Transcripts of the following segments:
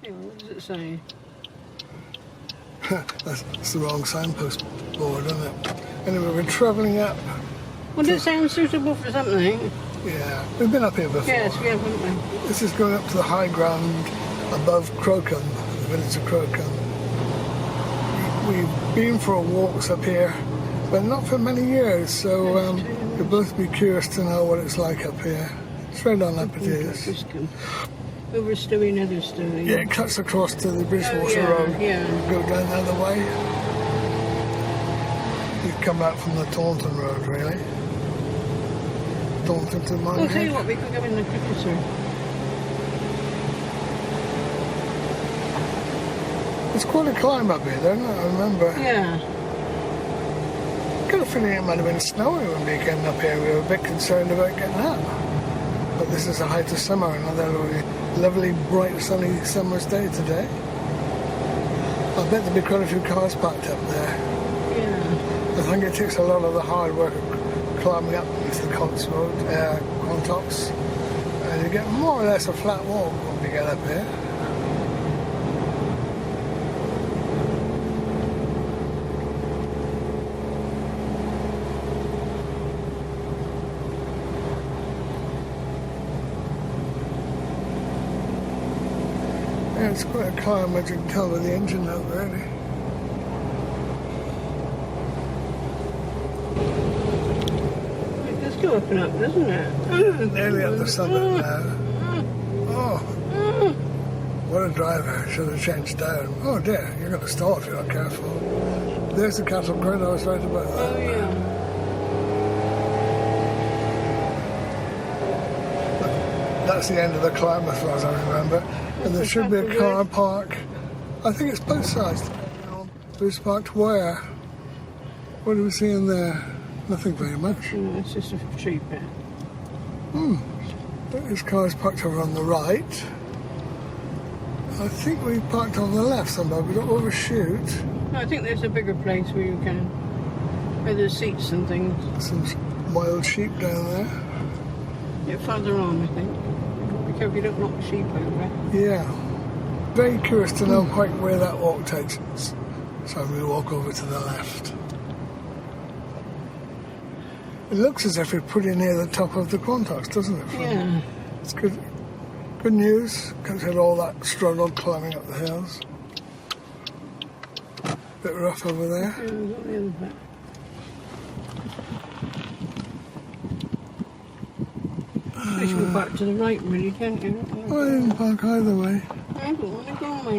Yeah, what does it say? That's the wrong signpost board, isn't it? Anyway, we're travelling up. Well, it sounds suitable for something. Yeah, we've been up here before. Yes, we have, haven't we? This is going up to the high ground above Crocombe, the village of Crocombe. We've been for walks up here, but not for many years, so we'll both be curious to know what it's like up here. Straight on up it is. Over Stewie, another Stewie. Yeah, it cuts across to the Bridgewater Road. Yeah. Go down the other way. You've come out from the Taunton Road, really. Taunton to Minehead. I'll tell you what, we could go in the cricketer. It's quite a climb up here, don't it? I remember. Yeah. I got a feeling it might have been snowing when we came up here. We were a bit concerned about getting up. But this is the height of summer, another lovely, bright, sunny summer's day today. I bet there'll be quite a few cars parked up there. Yeah. I think it takes a lot of the hard work of climbing up into the Quantocks. And you get more or less a flat walk when we get up here. Yeah, it's quite a climb, as you can tell with the engine out, really. It does go up and up, doesn't it? Nearly at the summit now. Oh, what a driver. Should have changed down. Oh dear, you're going to stall if you're not careful. There's the cattle grid, I was right about that. Oh, yeah. That's the end of the climb as far as I remember. And there should be a car park. I think it's both sides. Who's parked where? What do we see in there? Nothing very much. No, it's just a tree pit. There's cars parked over on the right. I think we parked on the left somewhere. We don't overshoot. No, I think there's a bigger place where you can, where there's seats and things. Some wild sheep down there. Yeah, farther on, I think. Be careful you don't knock the sheep over. Yeah. Very curious to know quite where that walk takes us. So we walk over to the left. It looks as if we're pretty near the top of the Quantocks, doesn't it? Yeah. It's good. Good news, considering all that struggle climbing up the hills. Bit rough over there. Yeah, we've got the other bit. You should go back to the right, really, can't you? Oh, you can park either way. I don't want to go my way.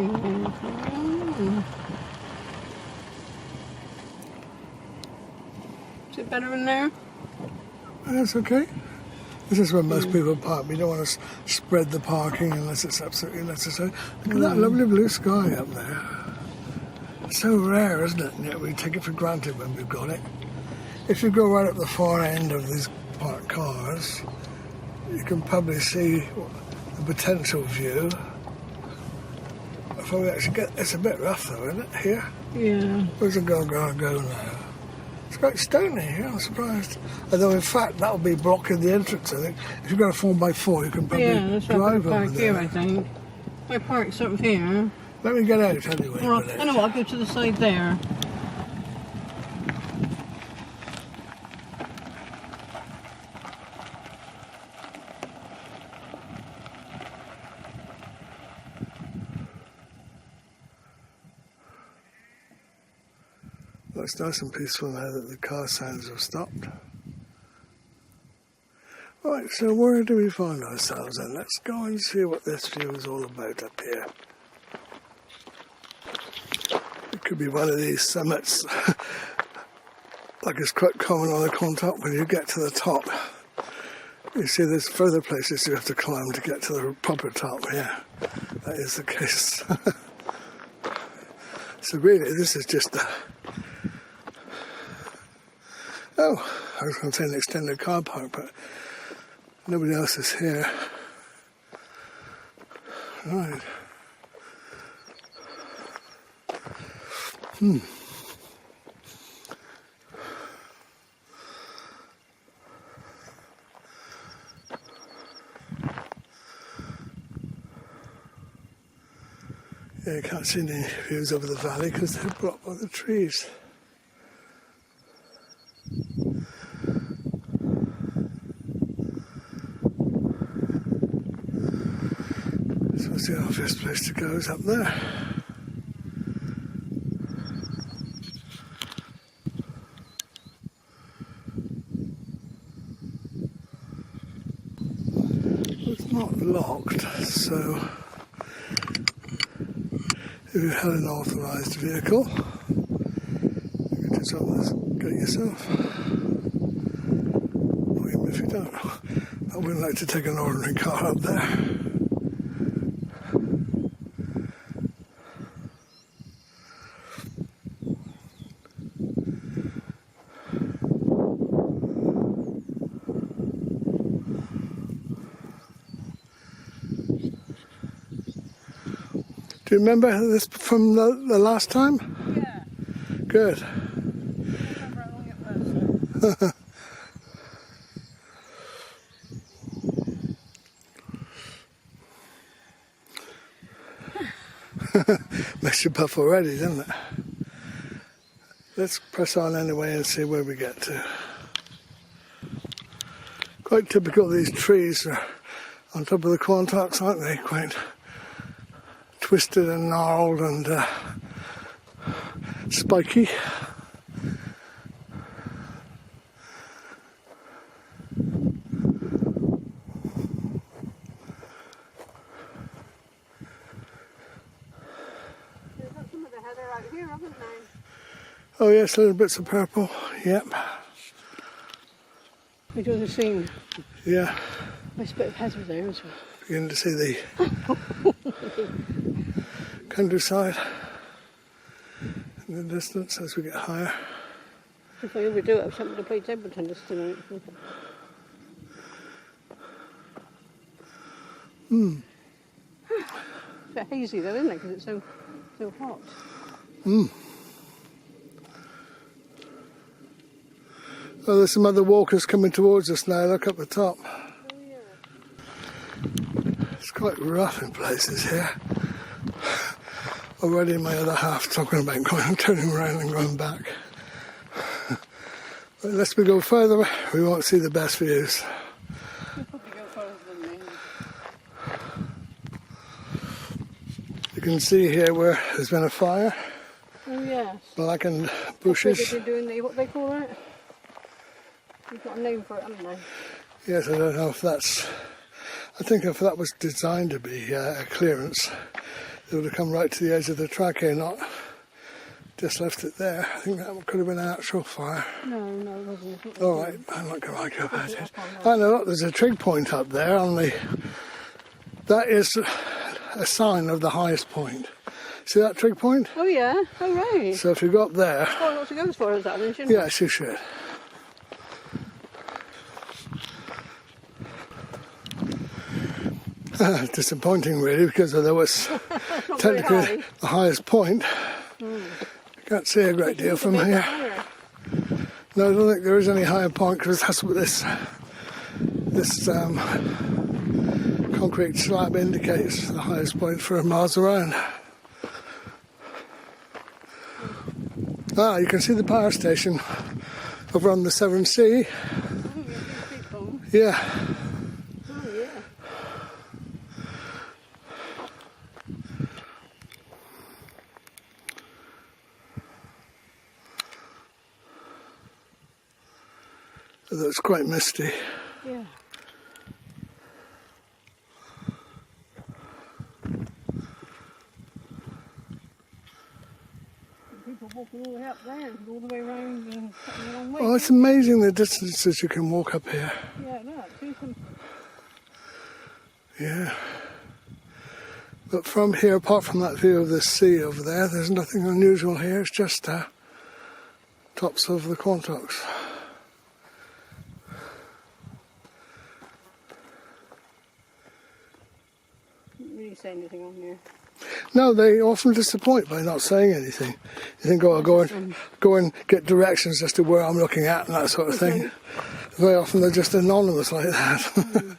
Is it better in there? That's okay. This is where most people park. We don't want to spread the parking unless it's absolutely necessary. Look at that lovely blue sky up there. It's so rare, isn't it? And yet we take it for granted when we've got it. If you go right at the far end of these parked cars, you can probably see the potential view. If we actually get, it's a bit rough though, isn't it, here? Yeah. Where's the go now? It's quite stony here, I'm surprised. Although in fact that will be blocking the entrance, I think. If you've got a 4x4 you can probably drive over there. Here, I think. I park sort of here. Let me get out anyway. Or I know what, I'll go to the side there. It's nice and peaceful now that the car sounds have stopped. Right, so where do we find ourselves then? Let's go and see what this view is all about up here. It could be one of these summits, like it's quite common on the Quantock when you get to the top. You see there's further places you have to climb to get to the proper top. Yeah, that is the case. So really this is just a... Oh, I was going to say an extended car park, but nobody else is here. Right. Yeah, you can't see any views over the valley because they're blocked by the trees. So the obvious place to go is up there. It's not locked, so if you had an authorised vehicle, you could just open this gate yourself. Or even if you don't. I wouldn't like to take an ordinary car up there. Do you remember this from the last time? Yeah. Good. I remember how long it was. Makes you puff already, doesn't it? Let's press on anyway and see where we get to. Quite typical, these trees are on top of the Quantocks, aren't they? Quite twisted and gnarled and spiky. Here, haven't they? Oh yes, little bits of purple. Yep. We do the same. Yeah. Nice bit of heather there as well. Beginning to see the countryside in the distance as we get higher. If I overdo it, I've something to play table tennis tonight. It's a bit hazy though, isn't it? Because it's so hot. Oh, there's some other walkers coming towards us now. Look up the top. Oh yeah. It's quite rough in places here. Already my other half talking about turning around and going back. But unless we go further, we won't see the best views. You'll probably go further than me. You can see here where there's been a fire. Oh yes. Blackened bushes. They've been doing what they call it. You've got a name for it, haven't they? Yes, I don't know if that's... I think if that was designed to be a clearance, it would have come right to the edge of the track here, not just left it there. I think that could have been an actual fire. No, it wasn't. All right, I'm not going to argue about it. I know, look, there's a trig point up there on the... That is a sign of the highest point. See that trig point? Oh yeah, oh right. So if you go up there... Oh, what to go as far as that then, shouldn't Yes, you should. Disappointing really, because there was technically the highest point. You can't see a great deal from here. No, I don't think there is any higher point, because that's what this concrete slab indicates, the highest point for miles around. Ah, you can see the power station over on the Severn Sea. Yeah. Although it's quite misty. Yeah. People walking all the way up there, all the way around and cutting a long way. Oh, it's amazing the distances you can walk up here. Yeah, no, see some... Yeah. But from here, apart from that view of the sea over there, there's nothing unusual here. It's just tops of the Quantocks. Didn't really say anything on here. No, they often disappoint by not saying anything. You think, oh, I'll go and get directions as to where I'm looking at and that sort of thing. Very often they're just anonymous like that.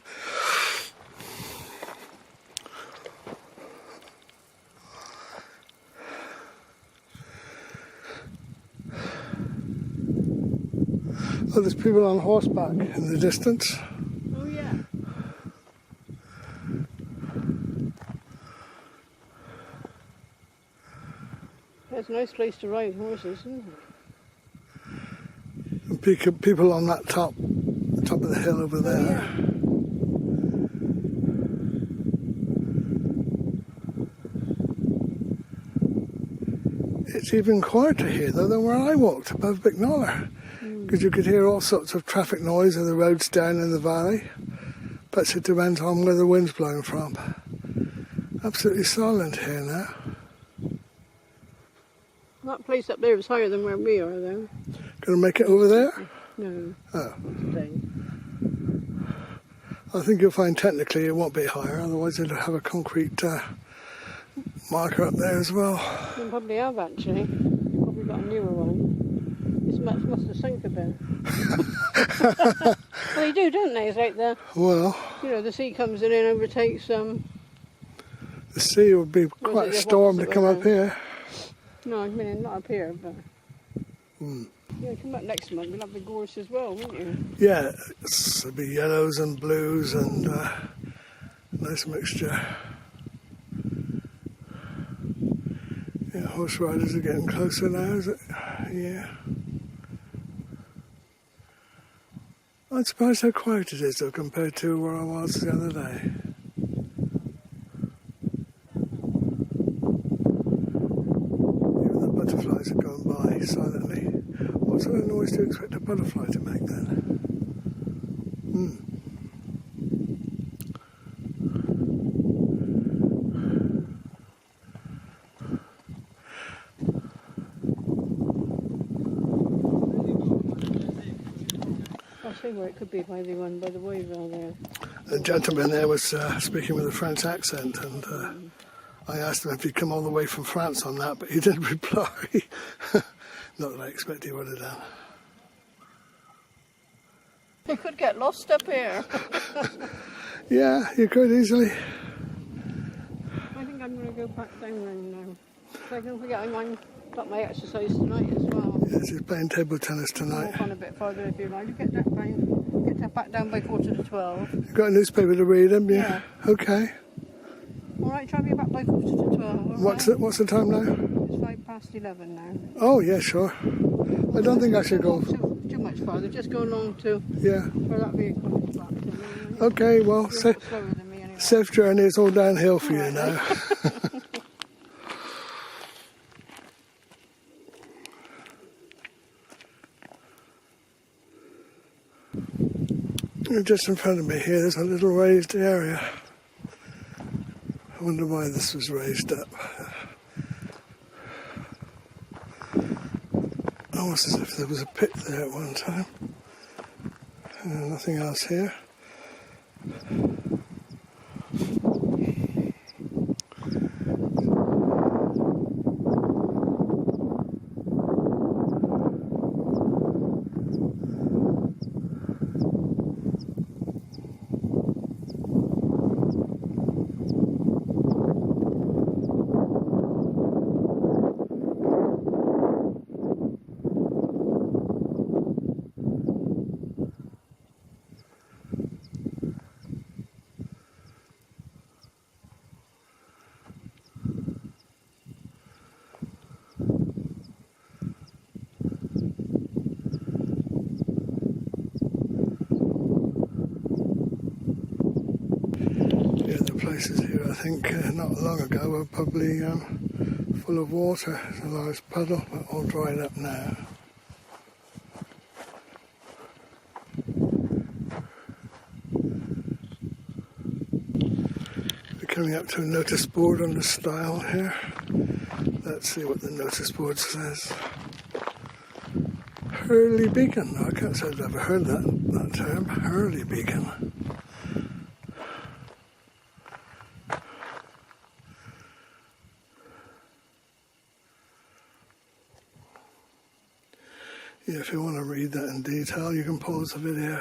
Oh, there's people on horseback in the distance. Oh, yeah. That's a nice place to ride horses, isn't it? And people on that top of the hill over there. Oh, yeah. It's even quieter here though than where I walked above Bicknoller, because you could hear all sorts of traffic noise of the roads down in the valley. But it depends on where the wind's blowing from. Absolutely silent here now. That place up there is higher than where we are, though. Gonna make it over there? No. Oh. Today. I think you'll find technically it won't be higher, otherwise it'll have a concrete marker up there as well. They probably have, actually. They've probably got a newer one. This must have sunk a bit. Well, they do, don't they? It's like Well, you know, the sea comes in and overtakes the sea would be quite a storm to come up here. No, I mean not up here, but yeah, come up next month. We'll have the gorse as well, won't you? Yeah, there'll be yellows and blues and nice mixture. Yeah, horse riders are getting closer now, is it? Yeah. I'm surprised how quiet it is though compared to where I was the other day. Even the butterflies are going by silently. What sort of noise do you expect a butterfly to make then? I'll see where it could be by the wayville there. The gentleman there was speaking with a French accent, and I asked him if he'd come all the way from France on that, but he didn't reply. Not that I expect he would have done. You could get lost up here. Yeah, you could easily. I think I'm going to go back down round now. So don't forget, I'm got my exercise tonight as well. Yes, he's playing table tennis tonight. Walk on a bit further if you like. You get that back down by 11:45. You've got a newspaper to read, haven't you? Yeah. Okay. All right, try to be back by 11:45. What's the time now? It's 11:05 now. Oh, yeah, sure. I don't think I should go. Too much farther. Just go along to Yeah. where that vehicle is back. Okay, well, You're slower than me anyway. safe journey. It's all downhill for you now. Just in front of me here, there's a little raised area. I wonder why this was raised up. Almost as if there was a pit there at one time. Nothing else here. Places here, I think, not long ago were probably full of water. It's a large puddle, but all dried up now. We're coming up to a notice board on the stile here. Let's see what the notice board says. Hurley Beacon. No, I can't say I've ever heard that term. Hurley Beacon. Yeah, if you want to read that in detail, you can pause the video.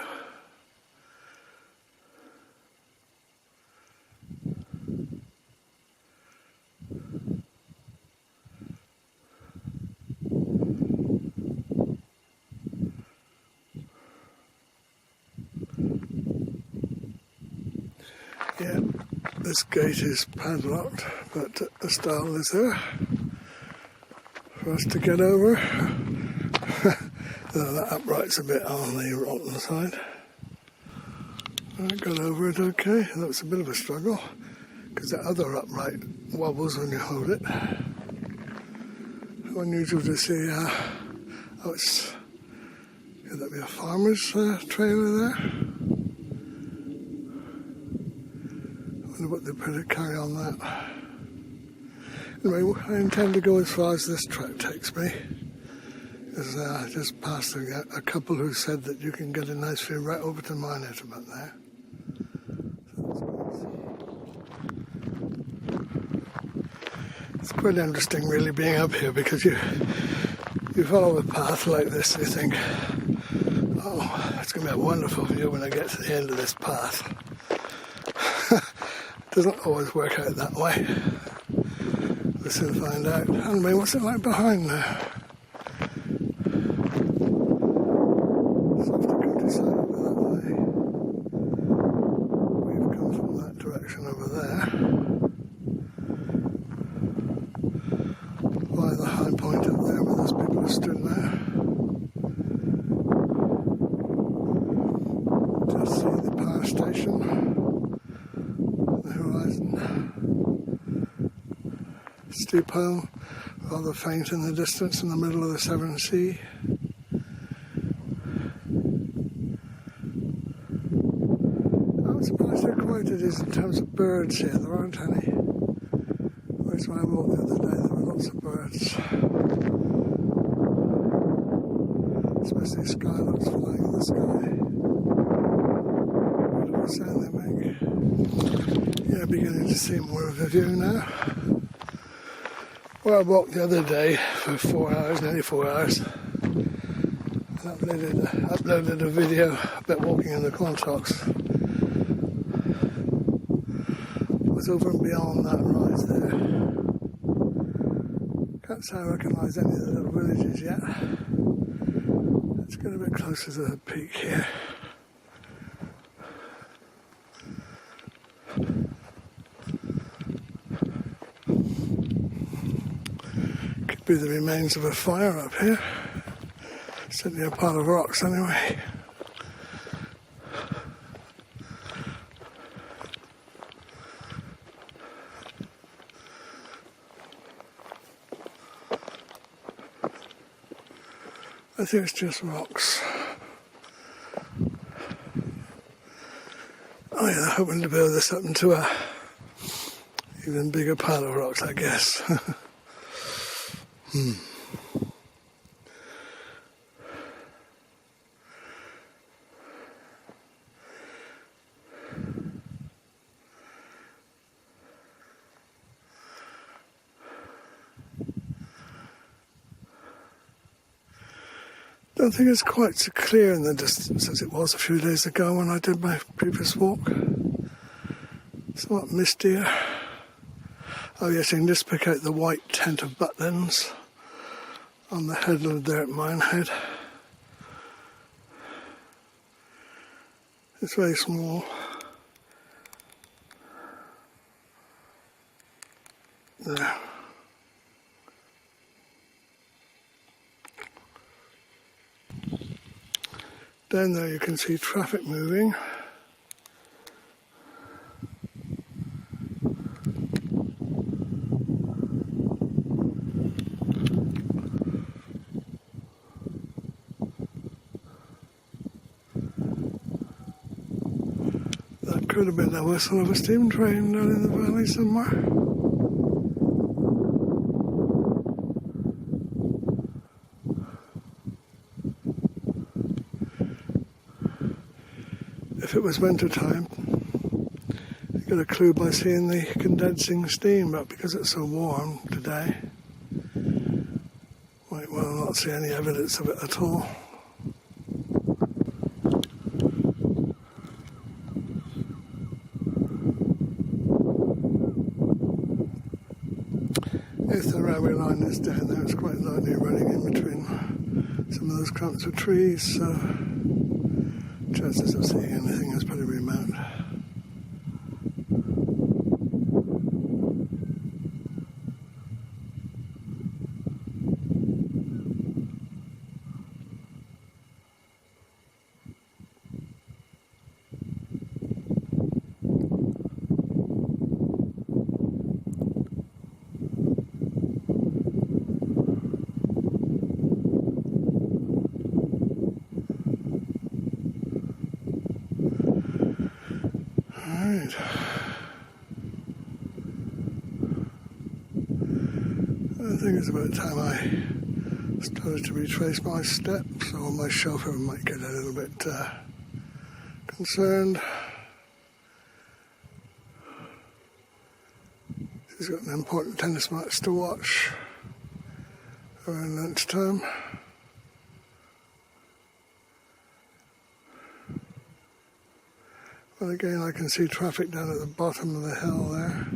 This gate is padlocked, but a stile is there for us to get over. That upright's a bit on the rotten side. I got over it okay. That was a bit of a struggle because the other upright wobbles when you hold it. Unusual to see. Could that be a farmer's trailer there? I wonder what they better carry on that. Anyway, I intend to go as far as this track takes me. Because I just passed a couple who said that you can get a nice view right over to mine out about there. It's quite interesting really being up here because you follow a path like this and you think, oh, it's going to be a wonderful view when I get to the end of this path. It doesn't always work out that way. We'll soon find out. Anyway, what's it like behind there? It's off the countryside over that way. We've come from that direction over there. By the high point up there where those people are stood now. Just see the power station, the horizon. Steep hill, rather faint in the distance in the middle of the Severn Sea. I'm surprised how quiet it is in terms of birds here. There aren't any. Whereas when I walked the other day, there were lots of birds. Especially skylarks flying in the sky. Beautiful sound they make. Yeah, beginning to see more of the view now. Well, I walked the other day for 4 hours, nearly 4 hours, and uploaded a video about walking in the Quantocks. It was over and beyond that rise there. Can't say I recognise any of the little villages yet. Let's get a bit closer to the peak here. Be the remains of a fire up here. Certainly a pile of rocks anyway. I think it's just rocks. Oh yeah, they're hoping to build this up into a even bigger pile of rocks, I guess. Don't think it's quite so clear in the distance as it was a few days ago when I did my previous walk. Somewhat mistier. Oh yes, you can just pick out the white tent of Butlins on the headland there at Minehead. It's very small. There. Down there you can see traffic moving. That could have been the whistle of a steam train down in the valley somewhere. If it was winter time, you get a clue by seeing the condensing steam, but because it's so warm today, might well not see any evidence of it at all. If the railway line is down there, it's quite likely running in between some of those clumps of trees, so chances of seeing anything is pretty remote. I think it's about time I started to retrace my steps, or my chauffeur might get a little bit concerned. He's got an important tennis match to watch around lunchtime. Well, again, I can see traffic down at the bottom of the hill there.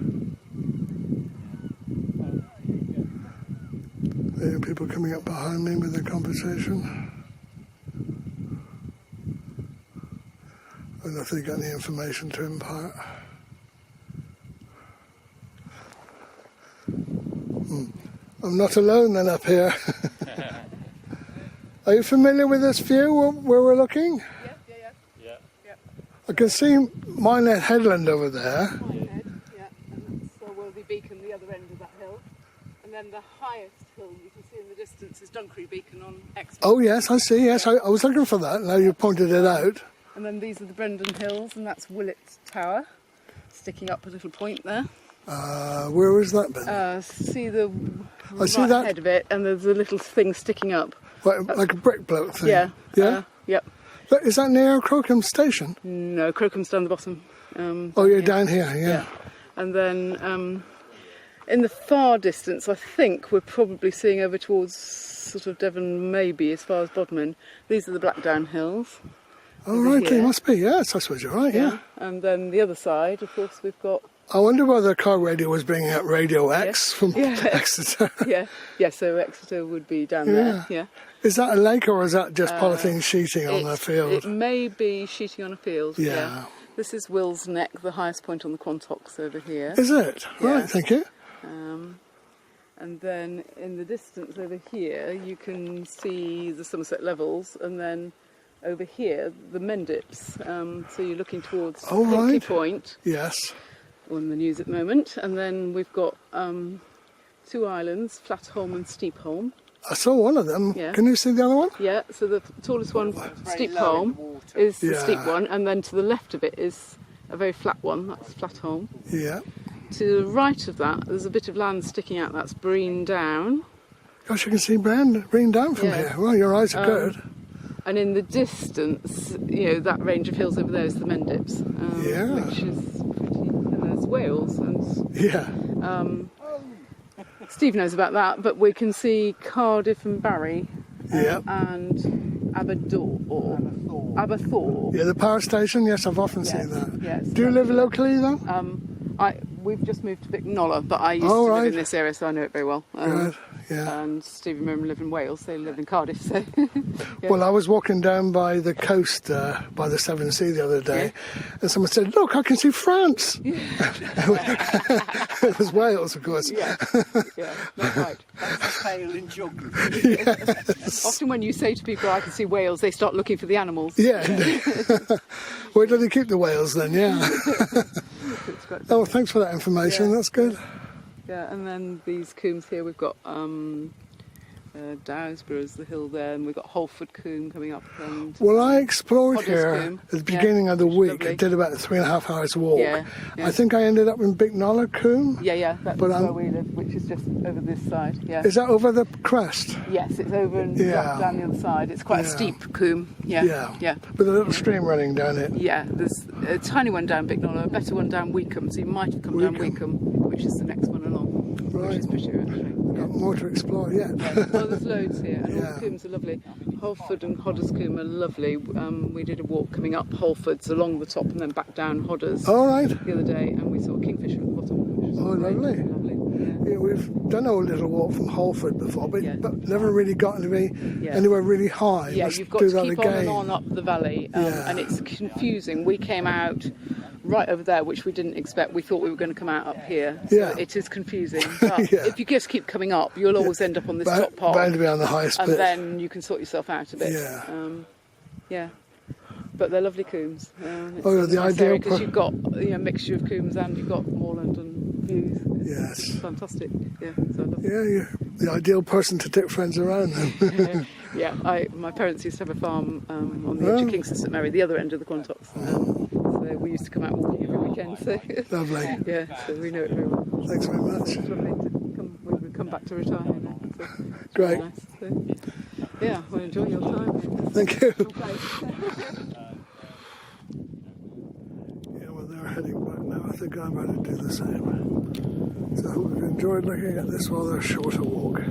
There are people coming up behind me with their conversation. I don't know if they got any information to impart. I'm not alone then up here. Are you familiar with this view where we're looking? Yeah. I can see Minehead Headland over there. Minehead, yeah, and that's Worthy Beacon, the other end of that hill. And then the highest hill you can see in the distance is Dunkery Beacon on Exmouth. Oh yes, I see, yes, I was looking for that, now you pointed it out. And then these are the Brendan Hills, and that's Willett Tower, sticking up a little point there. Where is that then? See the I see right that. head of it, and there's a little thing sticking up. Like a brick bloke thing? Yeah. Yeah? Yep. Is that near Crocombe Station? No, Crocombe's down the bottom. Oh, you're down here, yeah. And then in the far distance, I think we're probably seeing over towards sort of Devon, maybe as far as Bodmin. These are the Blackdown Hills. Oh, right, they must be, yes, I suppose you're right, yeah. And then the other side, of course, we've got... I wonder whether the car radio was bringing out Radio X from Exeter. Yeah, so Exeter would be down there, yeah. Is that a lake or is that just polythene sheeting on the field? It may be sheeting on a field, Yeah. This is Will's Neck, the highest point on the Quantocks over here. Is it? Yeah. Right, thank you. And then in the distance over here, you can see the Somerset Levels, and then over here, the Mendips. So you're looking towards Hinkley Point. Yes. On the news at the moment. And then we've got two islands, Flatholm and Steepholm. I saw one of them. Yeah. Can you see the other one? Yeah, so the tallest one, Steepholm, is the steep one, and then to the left of it is a very flat one, that's Flatholm. Yeah. To the right of that, there's a bit of land sticking out, that's Breen Down. Gosh, you can see Breen Down from here. Well, your eyes are good. And in the distance, that range of hills over there is the Mendips, which is pretty, and there's Wales. And, Steve knows about that, but we can see Cardiff and Barry and Aberthaw. Yeah, the power station, yes, I've often seen that. Yes, Do you live locally though? We've just moved to Bicknoller, but I used to live in this area, so I know it very well. Good, yeah. And Steve and Miriam live in Wales, they live in Cardiff, so... Well, I was walking down by the coast, by the Severn Sea the other day, and someone said, look, I can see France! It was Wales, of course. Yeah, that's right. That's a pale in geography. Yes. Often when you say to people, I can see Wales, they start looking for the animals. Yeah, indeed. Where do they keep the whales then, yeah? Oh, thanks for that information, that's good. Yeah, and then these combes here, we've got Dowsborough is the hill there, and we've got Holford Combe coming up. And well, I explored Hodder's here Combe. at the beginning of the week. Lovely. I did about a 3.5 hours walk. Yeah. I think I ended up in Bicknoller Combe. Yeah, that's where we live, which is just over this side. Yeah. Is that over the crest? Yes, it's over and down the other side. It's quite a steep combe. Yeah. With a little stream running down it. Yeah, there's a tiny one down Bicknoller, a better one down Weacombe, so you might have come down Weacombe, which is the next one along, which is prettier actually. Got more to explore yet. Well, there's loads here, and all the combes are lovely. Holford and Hodder's Combe are lovely. We did a walk coming up Holford's along the top and then back down Hodder's All right. the other day, and we saw a kingfisher at the bottom, which was lovely. Lovely. Yeah, we've done a little walk from Holford before, but never really gotten to be anywhere really high. Yeah, Let's you've got do to that keep again. on and on up the valley, and it's confusing. We came out right over there, which we didn't expect. We thought we were going to come out up here. So it is confusing. But if you just keep coming up, you'll always end up on this top part. Bound to be on the highest bit. And then you can sort yourself out a bit. Yeah. But they're lovely combes. The ideal because you've got a mixture of combes and you've got moorland and views. It's fantastic. Yeah, so I love it. Yeah, you're the ideal person to take friends around then. My parents used to have a farm on the edge of Kingston St Mary, the other end of the Quantocks. So we used to come out walking every weekend. So Lovely. Yeah, so we know it very well. Thanks very much. It's lovely to come. We would come back to retire now. So it's Great. really nice. So, yeah, well, enjoy your time. Thank you. Okay. Yeah, well, they're heading back now. I think I'm going to do the same. So I hope you've enjoyed looking at this rather shorter walk.